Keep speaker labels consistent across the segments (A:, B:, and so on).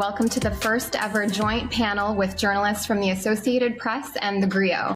A: Welcome to the first ever joint panel with journalists from the Associated Press and theGrio.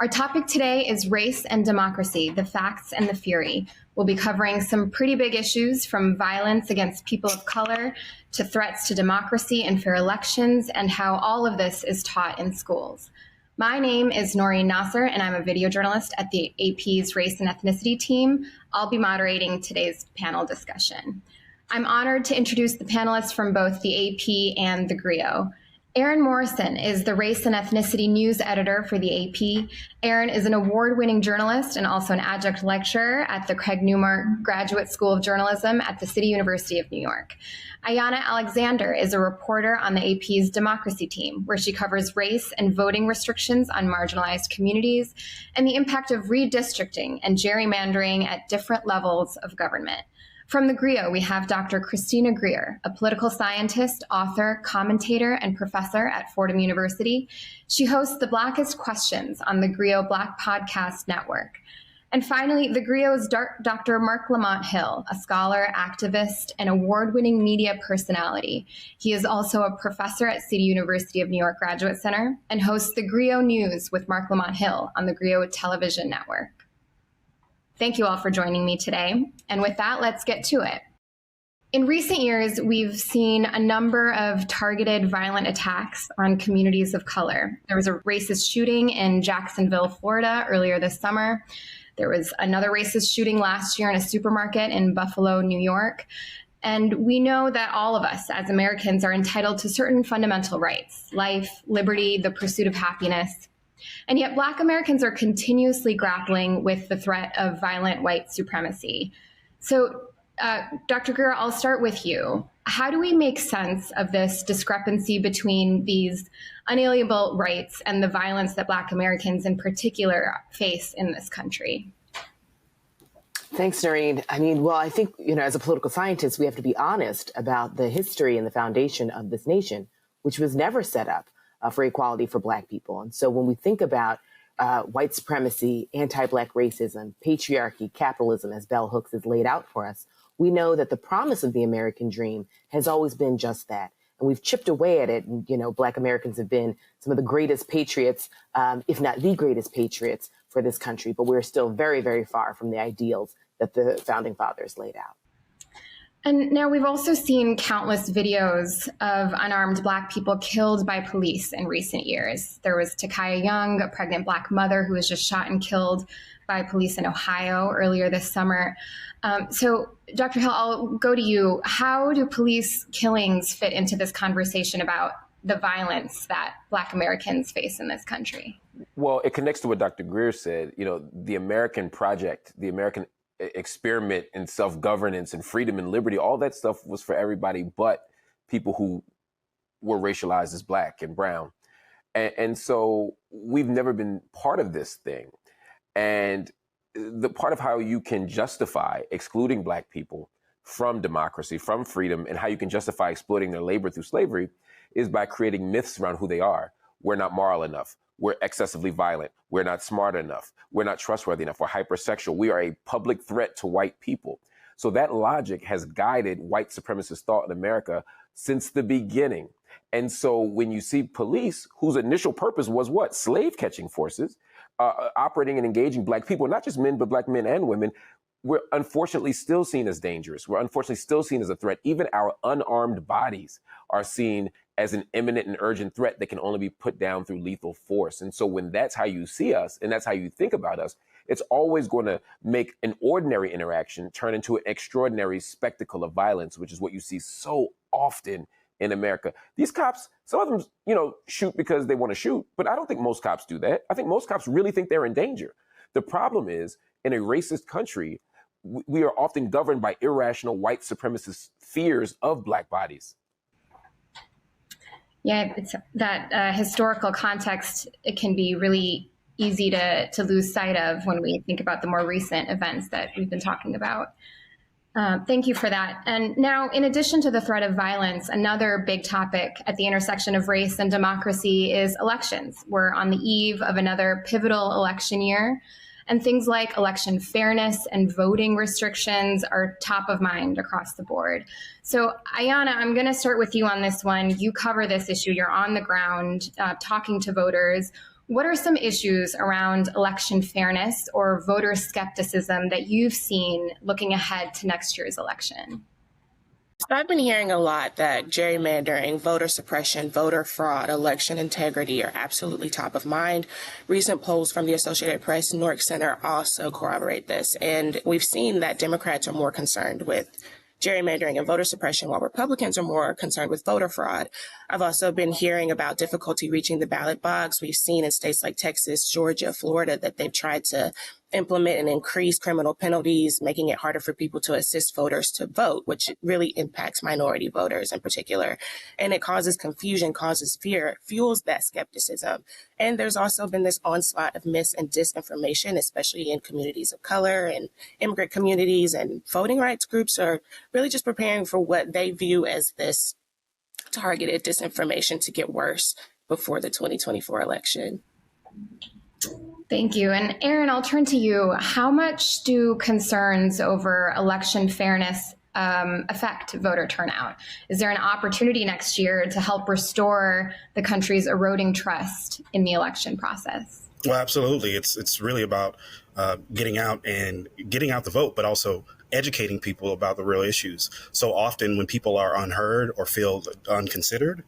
A: Our topic today is race and democracy, the facts and the fury. We'll be covering some pretty big issues, from violence against people of color to threats to democracy and fair elections, and how all of this is taught in schools. My name is Noreen Nasir, and I'm a video journalist at the AP's Race and Ethnicity team. I'll be moderating today's panel discussion. I'm honored to introduce the panelists from both the AP and theGrio. Erin Morrison is the Race and Ethnicity News Editor for the AP. Erin is an award-winning journalist and also an adjunct lecturer at the Craig Newmark Graduate School of Journalism at the City University of New York. Ayanna Alexander is a reporter on the AP's Democracy team, where she covers race and voting restrictions on marginalized communities and the impact of redistricting and gerrymandering at different levels of government. From theGrio, we have Dr. Christina Greer, a political scientist, author, commentator, and professor at Fordham University. She hosts the Blackest Questions on the theGrio Black Podcast Network. And finally, theGrio's Dr. Marc Lamont Hill, a scholar, activist, and award-winning media personality. He is also a professor at City University of New York Graduate Center and hosts theGrio News with Marc Lamont Hill on the theGrio Television Network. Thank you all for joining me today. And with that, let's get to it. In recent years, we've seen a number of targeted violent attacks on communities of color. There was a racist shooting in Jacksonville, Florida earlier this summer. There was another racist shooting last year in a supermarket in Buffalo, New York. And we know that all of us as Americans are entitled to certain fundamental rights: life, liberty, the pursuit of happiness. And yet Black Americans are continuously grappling with the threat of violent white supremacy. So, Dr. Greer, I'll start with you. How do we make sense of this discrepancy between these unalienable rights and the violence that Black Americans in particular face in this country?
B: Thanks, Noreen. I think, as a political scientist, we have to be honest about the history and the foundation of this nation, which was never set up for equality for Black people. And so when we think about white supremacy, anti-Black racism, patriarchy, capitalism, as Bell Hooks has laid out for us, we know that the promise of the American dream has always been just that. And we've chipped away at it. And, Black Americans have been some of the greatest patriots, if not the greatest patriots for this country. But we're still very, very far from the ideals that the founding fathers laid out.
A: And now we've also seen countless videos of unarmed Black people killed by police in recent years. There was Takaya Young, a pregnant Black mother who was just shot and killed by police in Ohio earlier this summer. So, Dr. Hill, I'll go to you. How do police killings fit into this conversation about the violence that Black Americans face in this country?
C: Well, it connects to what Dr. Greer said. The American project, the American experiment in self-governance and freedom and liberty, all that stuff was for everybody but people who were racialized as Black and brown. And so we've never been part of this thing. And the part of how you can justify excluding Black people from democracy, from freedom, and how you can justify exploiting their labor through slavery is by creating myths around who they are. We're not moral enough. We're excessively violent. We're not smart enough. We're not trustworthy enough. We're hypersexual. We are a public threat to white people. So that logic has guided white supremacist thought in America since the beginning. And so when you see police, whose initial purpose was what? Slave catching forces, operating and engaging Black people, not just men, but Black men and women, we're unfortunately still seen as dangerous. We're unfortunately still seen as a threat. Even our unarmed bodies are seen as an imminent and urgent threat that can only be put down through lethal force. And so when that's how you see us and that's how you think about us, it's always going to make an ordinary interaction turn into an extraordinary spectacle of violence, which is what you see so often in America. These cops, some of them, shoot because they want to shoot, but I don't think most cops do that. I think most cops really think they're in danger. The problem is, in a racist country, we are often governed by irrational white supremacist fears of Black bodies.
A: Yeah, it's that historical context, it can be really easy to lose sight of when we think about the more recent events that we've been talking about. Thank you for that. And now, in addition to the threat of violence, another big topic at the intersection of race and democracy is elections. We're on the eve of another pivotal election year. And things like election fairness and voting restrictions are top of mind across the board. So, Ayanna, I'm going to start with you on this one. You cover this issue. You're on the ground talking to voters. What are some issues around election fairness or voter skepticism that you've seen looking ahead to next year's election?
D: So I've been hearing a lot that gerrymandering, voter suppression, voter fraud, election integrity are absolutely top of mind. Recent polls from the Associated Press Nork Center also corroborate this. And we've seen that Democrats are more concerned with gerrymandering and voter suppression, while Republicans are more concerned with voter fraud. I've also been hearing about difficulty reaching the ballot box. We've seen in states like Texas, Georgia, Florida, that they've tried to implement and increase criminal penalties, making it harder for people to assist voters to vote, which really impacts minority voters in particular. And it causes confusion, causes fear, fuels that skepticism. And there's also been this onslaught of mis and disinformation, especially in communities of color and immigrant communities, and voting rights groups are really just preparing for what they view as this targeted disinformation to get worse before the 2024 election.
A: Thank you. And Aaron, I'll turn to you. How much do concerns over election fairness affect voter turnout? Is there an opportunity next year to help restore the country's eroding trust in the election process?
E: Well, absolutely. It's really about getting out the vote, but also educating people about the real issues. So often when people are unheard or feel unconsidered,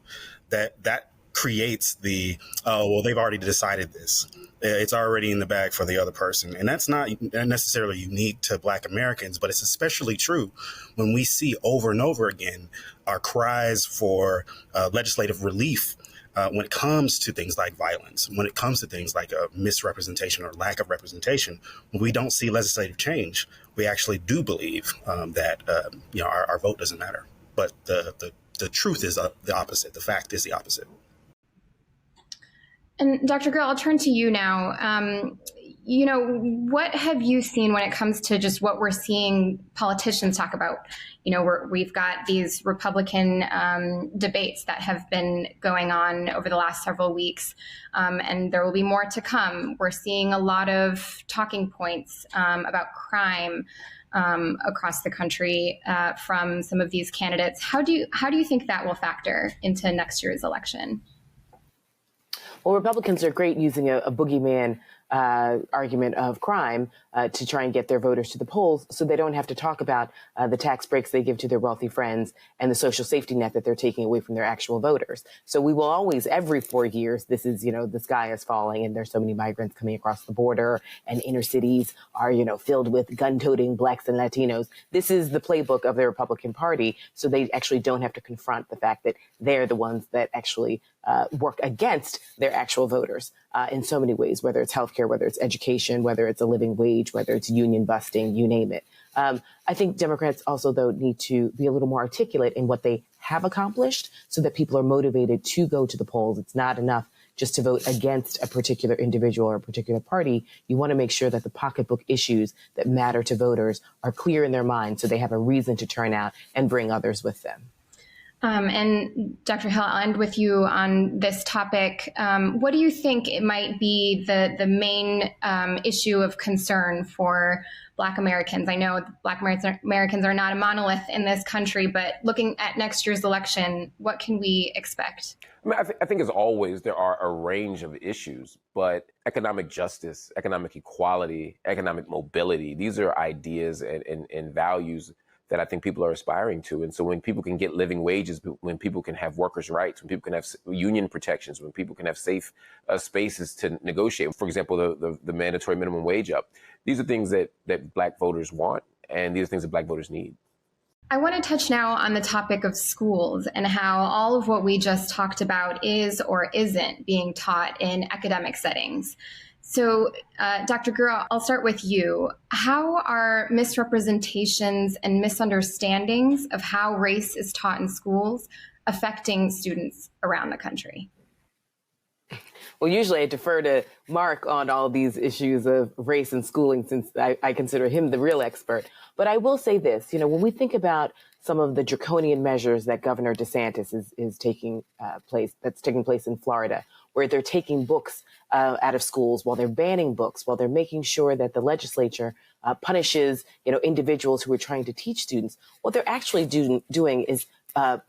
E: that creates the, oh, well, they've already decided this. It's already in the bag for the other person. And that's not necessarily unique to Black Americans, but it's especially true when we see over and over again our cries for legislative relief when it comes to things like violence, when it comes to things like misrepresentation or lack of representation. When we don't see legislative change, we actually do believe that our vote doesn't matter. But the truth is the opposite. The fact is the opposite.
A: And Dr. Greer, I'll turn to you now. What have you seen when it comes to just what we're seeing politicians talk about? We've got these Republican debates that have been going on over the last several weeks, and there will be more to come. We're seeing a lot of talking points about crime across the country from some of these candidates. How do you think that will factor into next year's election?
B: Well, Republicans are great using a boogeyman argument of crime to try and get their voters to the polls so they don't have to talk about the tax breaks they give to their wealthy friends and the social safety net that they're taking away from their actual voters. So we will always, every 4 years, this is, the sky is falling and there's so many migrants coming across the border and inner cities are, filled with gun-toting Blacks and Latinos. This is the playbook of the Republican Party. So they actually don't have to confront the fact that they're the ones that actually work against their actual voters in so many ways, whether it's healthcare, whether it's education, whether it's a living wage, whether it's union busting, you name it. I think Democrats also, though, need to be a little more articulate in what they have accomplished so that people are motivated to go to the polls. It's not enough just to vote against a particular individual or a particular party. You want to make sure that the pocketbook issues that matter to voters are clear in their mind so they have a reason to turn out and bring others with them.
A: And Dr. Hill, I'll end with you on this topic. What do you think it might be the main issue of concern for Black Americans? I know Black Americans are not a monolith in this country, but looking at next year's election, what can we expect?
C: I think as always, there are a range of issues, but economic justice, economic equality, economic mobility, these are ideas and values that I think people are aspiring to. And so when people can get living wages, when people can have workers' rights, when people can have union protections, when people can have safe spaces to negotiate, for example, the mandatory minimum wage up, these are things that Black voters want, and these are things that Black voters need.
A: I want to touch now on the topic of schools and how all of what we just talked about is or isn't being taught in academic settings. So, Dr. Greer, I'll start with you. How are misrepresentations and misunderstandings of how race is taught in schools affecting students around the country?
B: Well, usually I defer to Marc on all these issues of race and schooling, since I consider him the real expert. But I will say this, when we think about some of the draconian measures that Governor DeSantis is taking place in Florida, where they're taking books out of schools, while they're banning books, while they're making sure that the legislature punishes, individuals who are trying to teach students. What they're actually doing is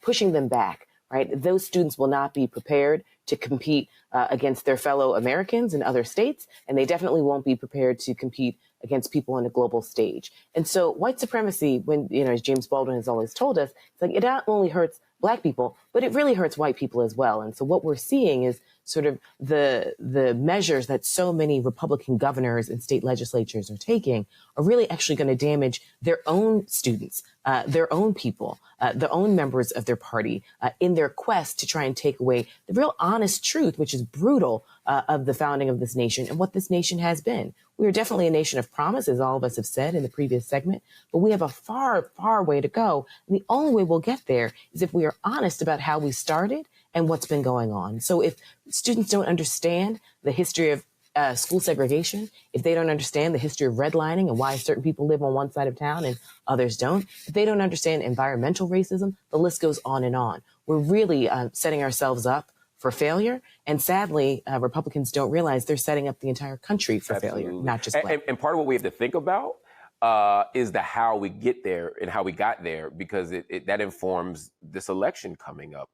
B: pushing them back, right? Those students will not be prepared to compete against their fellow Americans in other states, and they definitely won't be prepared to compete against people on a global stage. And so white supremacy, when, as James Baldwin has always told us, it's like it not only hurts Black people, but it really hurts white people as well. And so what we're seeing is sort of the measures that so many Republican governors and state legislatures are taking are really actually going to damage their own students, their own people, their own members of their party in their quest to try and take away the real honest truth, which is brutal, of the founding of this nation and what this nation has been. We are definitely a nation of promise, as all of us have said in the previous segment, but we have a far, far way to go. And the only way we'll get there is if we are honest about how we started and what's been going on. So if students don't understand the history of school segregation, if they don't understand the history of redlining and why certain people live on one side of town and others don't, if they don't understand environmental racism, the list goes on and on. We're really setting ourselves up for failure. And sadly, Republicans don't realize they're setting up the entire country for failure, not just Black.
C: And part of what we have to think about is the how we get there and how we got there, because that informs this election coming up.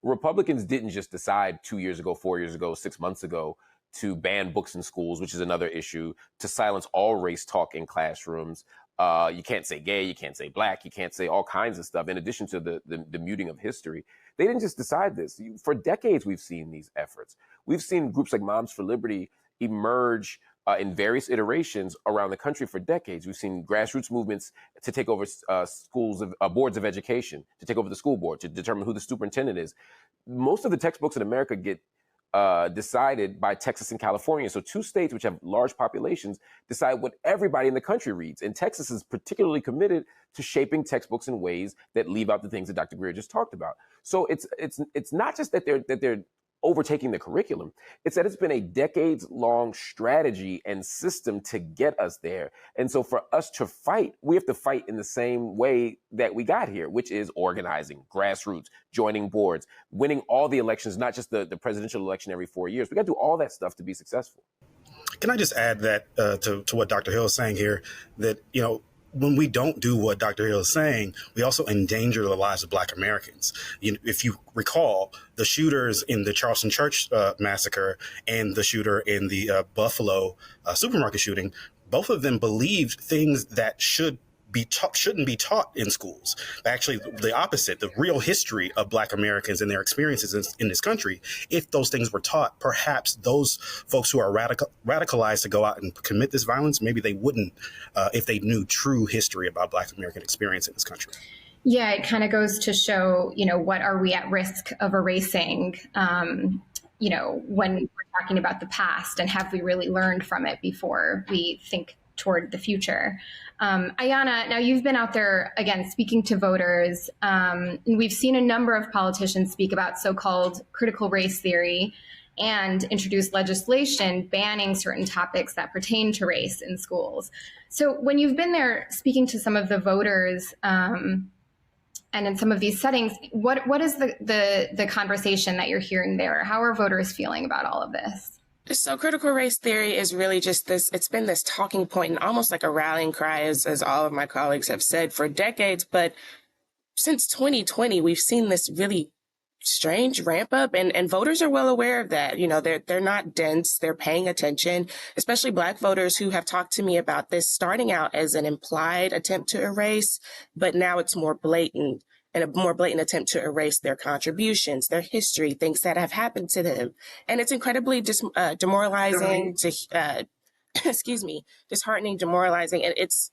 C: Republicans didn't just decide 2 years ago, 4 years ago, 6 months ago to ban books in schools, which is another issue, to silence all race talk in classrooms. You can't say gay, you can't say Black, you can't say all kinds of stuff, in addition to the muting of history. They didn't just decide this. For decades, we've seen these efforts. We've seen groups like Moms for Liberty emerge in various iterations around the country for decades. We've seen grassroots movements to take over boards of education, to take over the school board, to determine who the superintendent is. Most of the textbooks in America get decided by Texas and California. So two states which have large populations decide what everybody in the country reads. And Texas is particularly committed to shaping textbooks in ways that leave out the things that Dr. Greer just talked about. So it's not just that they're overtaking the curriculum. It's that it's been a decades-long strategy and system to get us there. And so for us to fight, we have to fight in the same way that we got here, which is organizing, grassroots, joining boards, winning all the elections, not just the presidential election every 4 years. We got to do all that stuff to be successful.
E: Can I just add that to what Dr. Hill is saying here, that, when we don't do what Dr. Hill is saying, we also endanger the lives of Black Americans. If you recall, the shooters in the Charleston Church massacre and the shooter in the Buffalo supermarket shooting, both of them believed things that shouldn't be taught in schools. Actually, the opposite, the real history of Black Americans and their experiences in this country. If those things were taught, perhaps those folks who are radicalized to go out and commit this violence, maybe they wouldn't if they knew true history about Black American experience in this country.
A: Yeah, it kind of goes to show, what are we at risk of erasing, when we're talking about the past, and have we really learned from it before we think toward the future. Ayanna, now you've been out there, again, speaking to voters. And we've seen a number of politicians speak about so-called critical race theory and introduce legislation banning certain topics that pertain to race in schools. So when you've been there speaking to some of the voters and in some of these settings, what is the conversation that you're hearing there? How are voters feeling about all of this?
D: So critical race theory is really just this, it's been this talking point and almost like a rallying cry, as all of my colleagues have said, for decades. But since 2020, we've seen this really strange ramp up, and voters are well aware of that. They're not dense. They're paying attention, especially Black voters who have talked to me about this starting out as an implied attempt to erase, but now it's more blatant. And a more blatant attempt to erase their contributions, their history, things that have happened to them. And it's incredibly demoralizing, disheartening, demoralizing. And it's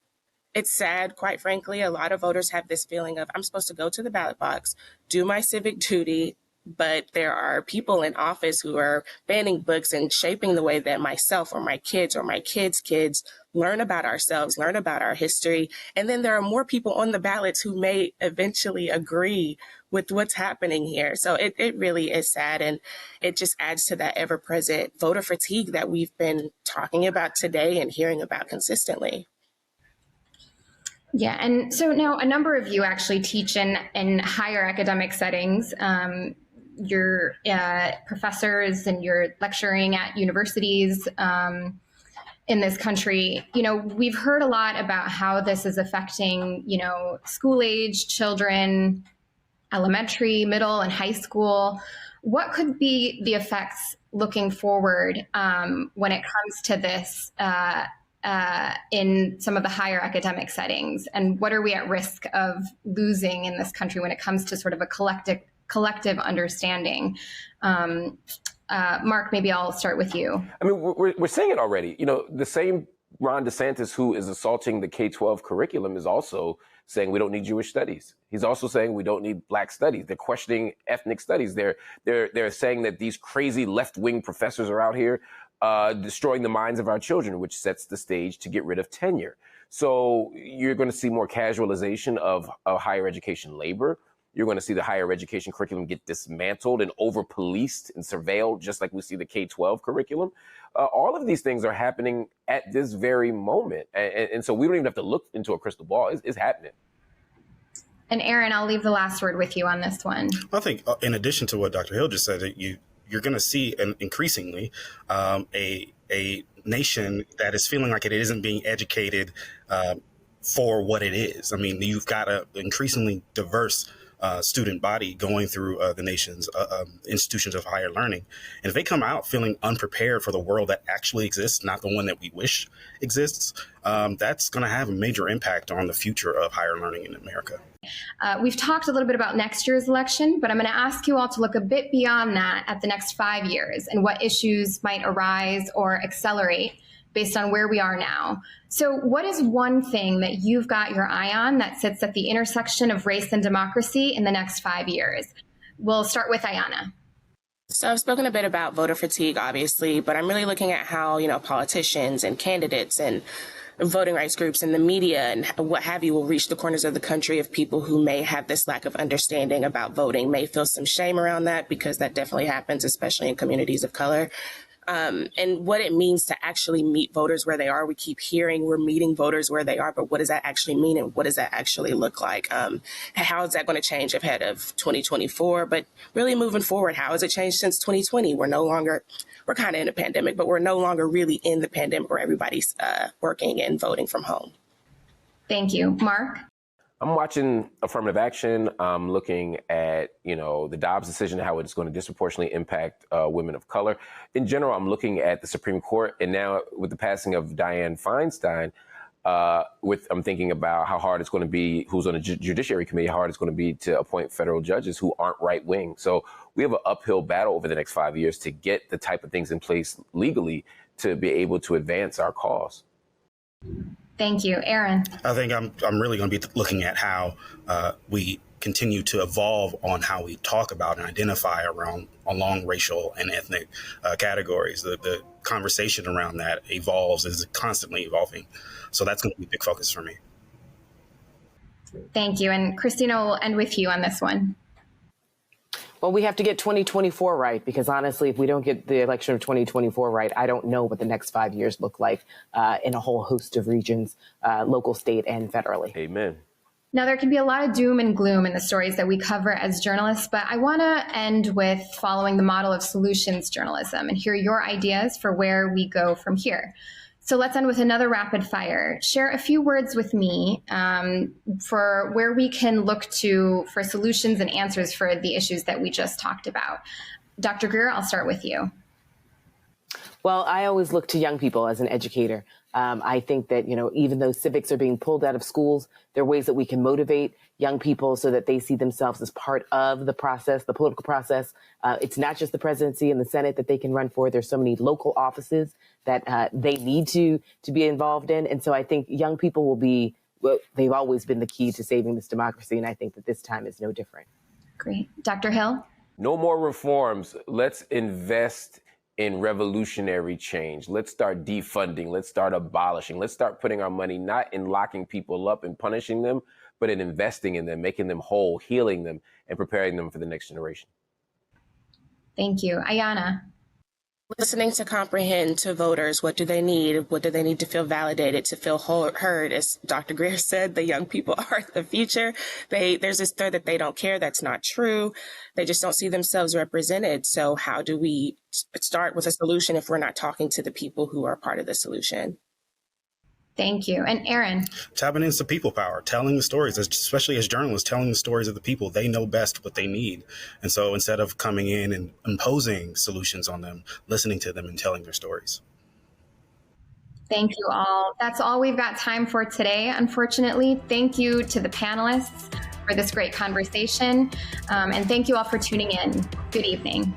D: sad, quite frankly. A lot of voters have this feeling of, I'm supposed to go to the ballot box, do my civic duty, but there are people in office who are banning books and shaping the way that myself or my kids kids learn about ourselves, learn about our history. And then there are more people on the ballots who may eventually agree with what's happening here. So it really is sad. And it just adds to that ever-present voter fatigue that we've been talking about today and hearing about consistently.
A: Yeah, and so now a number of you actually teach in higher academic settings. your professors and you're lecturing at universities in this country, we've heard a lot about how this is affecting, school-age children, elementary, middle, and high school. What could be the effects looking forward when it comes to this in some of the higher academic settings? And what are we at risk of losing in this country when it comes to sort of a collective understanding? Marc, maybe I'll start with you.
C: I mean, we're seeing it already. The same Ron DeSantis who is assaulting the K-12 curriculum is also saying we don't need Jewish studies. He's also saying we don't need Black studies. They're questioning ethnic studies. They're saying that these crazy left-wing professors are out here destroying the minds of our children, which sets the stage to get rid of tenure. So you're going to see more casualization of higher education labor. You're going to see the higher education curriculum get dismantled and over-policed and surveilled, just like we see the K-12 curriculum. All of these things are happening at this very moment. And so we don't even have to look into a crystal ball. It's happening.
A: And Aaron, I'll leave the last word with you on this one.
E: I think in addition to what Dr. Hill just said, you're going to see increasingly a nation that is feeling like it isn't being educated for what it is. I mean, you've got an increasingly diverse student body going through the nation's institutions of higher learning. And if they come out feeling unprepared for the world that actually exists, not the one that we wish exists, that's going to have a major impact on the future of higher learning in America.
A: We've talked a little bit about next year's election, but I'm going to ask you all to look a bit beyond that at the next 5 years and what issues might arise or accelerate based on where we are now. So what is one thing that you've got your eye on that sits at the intersection of race and democracy in the next 5 years? We'll start with Ayanna.
D: So I've spoken a bit about voter fatigue, obviously, but I'm really looking at how, politicians and candidates and voting rights groups and the media and what have you will reach the corners of the country of people who may have this lack of understanding about voting, may feel some shame around that, because that definitely happens, especially in communities of color. And what it means to actually meet voters where they are. We keep hearing we're meeting voters where they are, but what does that actually mean and what does that actually look like? How is that going to change ahead of 2024? But really moving forward, how has it changed since 2020? We're kind of in a pandemic, but we're no longer really in the pandemic where everybody's working and voting from home.
A: Thank you. Marc?
C: I'm watching affirmative action. I'm looking at, the Dobbs decision, how it's going to disproportionately impact women of color. In general, I'm looking at the Supreme Court. And now with the passing of Dianne Feinstein, I'm thinking about how hard it's going to be, who's on the Judiciary Committee, how hard it's going to be to appoint federal judges who aren't right wing. So we have an uphill battle over the next 5 years to get the type of things in place legally to be able to advance our cause.
A: Thank you. Aaron?
E: I think I'm really going to be looking at how we continue to evolve on how we talk about and identify along racial and ethnic categories. The conversation around that is constantly evolving. So that's going to be a big focus for me.
A: Thank you. And Christina, will end with you on this one.
B: Well, we have to get 2024 right, because honestly, if we don't get the election of 2024 right, I don't know what the next 5 years look like in a whole host of regions, local, state, and federally.
C: Amen.
A: Now, there can be a lot of doom and gloom in the stories that we cover as journalists, but I want to end with following the model of solutions journalism and hear your ideas for where we go from here. So let's end with another rapid fire. Share a few words with me for where we can look to for solutions and answers for the issues that we just talked about. Dr. Greer, I'll start with you.
B: Well, I always look to young people as an educator. I think that, even though civics are being pulled out of schools, there are ways that we can motivate young people so that they see themselves as part of the process, the political process. It's not just the presidency and the Senate that they can run for. There's so many local offices that they need to be involved in. And so I think young people they've always been the key to saving this democracy. And I think that this time is no different.
A: Great. Dr. Hill?
C: No more reforms. Let's invest in revolutionary change. Let's start defunding. Let's start abolishing. Let's start putting our money not in locking people up and punishing them, but in investing in them, making them whole, healing them, and preparing them for the next generation.
A: Thank you. Ayanna?
D: Listening to comprehend to voters. What do they need? What do they need to feel validated, to feel heard? As Dr. Greer said, the young people are the future. There's this thread that they don't care. That's not true. They just don't see themselves represented. So how do we start with a solution if we're not talking to the people who are part of the solution?
A: Thank you. And Aaron?
E: Tapping into people power, telling the stories, especially as journalists, telling the stories of the people. They know best what they need. And so instead of coming in and imposing solutions on them, listening to them and telling their stories.
A: Thank you all. That's all we've got time for today, unfortunately. Thank you to the panelists for this great conversation. And thank you all for tuning in. Good evening.